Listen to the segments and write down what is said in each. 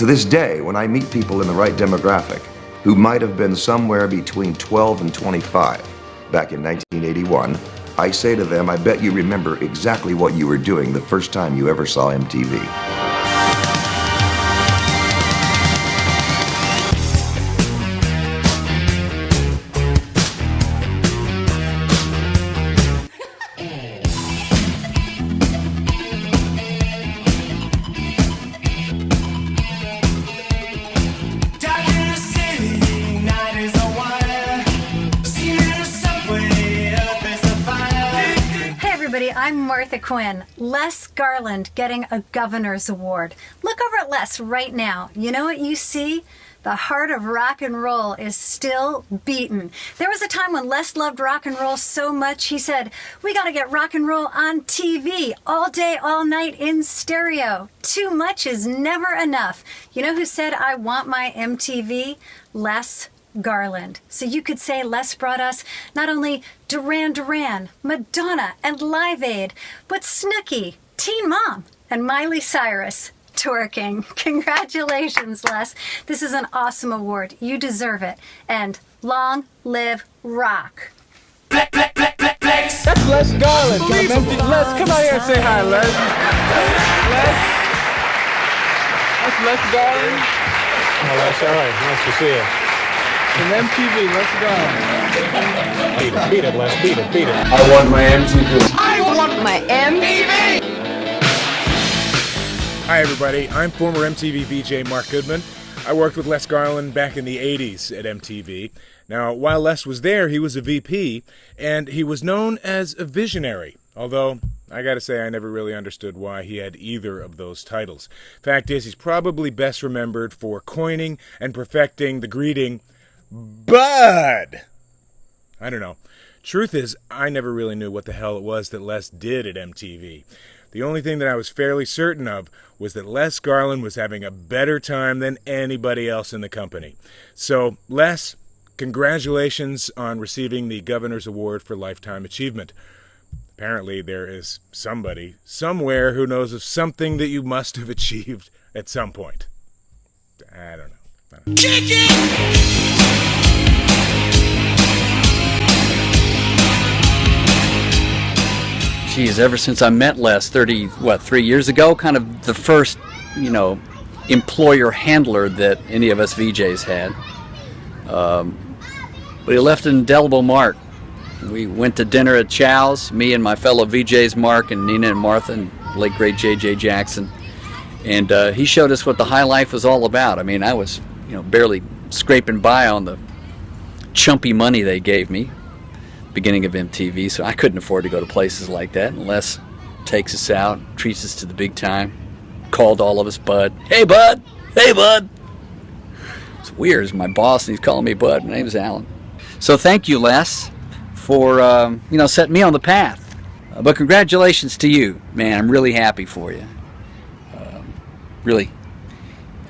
To this day, when I meet people in the right demographic, who might have been somewhere between 12 and 25 back in 1981, I say to them, I bet you remember exactly what you were doing the first time you ever saw MTV. I'm Martha Quinn. Les Garland getting a Governor's Award. Look over at Les right now. You know what you see? The heart of rock and roll is still beating. There was a time when Les loved rock and roll so much, he said, we got to get rock and roll on TV all day, all night in stereo. Too much is never enough. You know who said, I want my MTV? Les Garland. So you could say Les brought us not only Duran Duran, Madonna, and Live Aid, but Snooki, Teen Mom, and Miley Cyrus twerking. Congratulations, Les. This is an awesome award. You deserve it. And long live rock. That's Les Garland. Les, come out here and say hi, Les. Les? That's Les Garland. Oh, that's all right. Nice to see you. From MTV, let's go. Beat it, Les. Beat it. I want my MTV. I want my MTV. Hi, everybody. I'm former MTV VJ Mark Goodman. I worked with Les Garland back in the 80s at MTV. Now, while Les was there, he was a VP, and he was known as a visionary, although I gotta say I never really understood why he had either of those titles. Fact is, he's probably best remembered for coining and perfecting the greeting, Bud! I don't know. Truth is, I never really knew what the hell it was that Les did at MTV. The only thing that I was fairly certain of was that Les Garland was having a better time than anybody else in the company. So, Les, congratulations on receiving the Governor's Award for Lifetime Achievement. Apparently there is somebody, somewhere, who knows of something that you must have achieved at some point. I don't know. Kick it! Geez, ever since I met Les 3 years ago, kind of the first, employer handler that any of us VJs had. But he left an indelible mark. We went to dinner at Chow's, me and my fellow VJs, Mark and Nina and Martha and late great J.J. Jackson. And he showed us what the high life was all about. I mean, I was, barely scraping by on the chumpy money they gave me, beginning of MTV, so I couldn't afford to go to places like that. And Les takes us out, treats us to the big time, called all of us Bud. Hey, Bud! Hey, Bud! It's weird. It's my boss, and he's calling me Bud. My name is Alan. So thank you, Les, for, setting me on the path. But congratulations to you, man. I'm really happy for you. Really,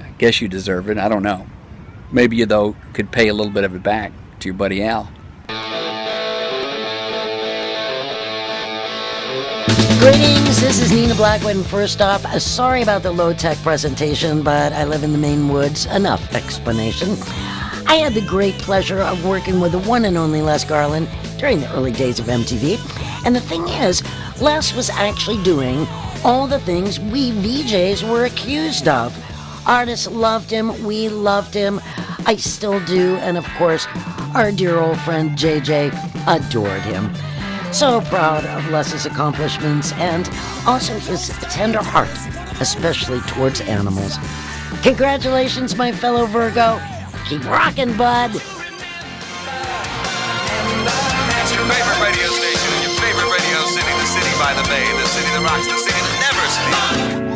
I guess you deserve it. I don't know. Maybe you, though, could pay a little bit of it back to your buddy Al. Greetings, this is Nina Blackwood, and first off, sorry about the low-tech presentation, but I live in the Maine woods. Enough explanation. I had the great pleasure of working with the one and only Les Garland during the early days of MTV, and the thing is, Les was actually doing all the things we VJs were accused of. Artists loved him, we loved him, I still do, and of course, our dear old friend JJ adored him. So proud of Les's accomplishments and also his tender heart, especially towards animals. Congratulations, my fellow Virgo. Keep rocking, bud. It's your favorite radio station in your favorite radio city, the city by the bay, the city that rocks, the city that never sleeps.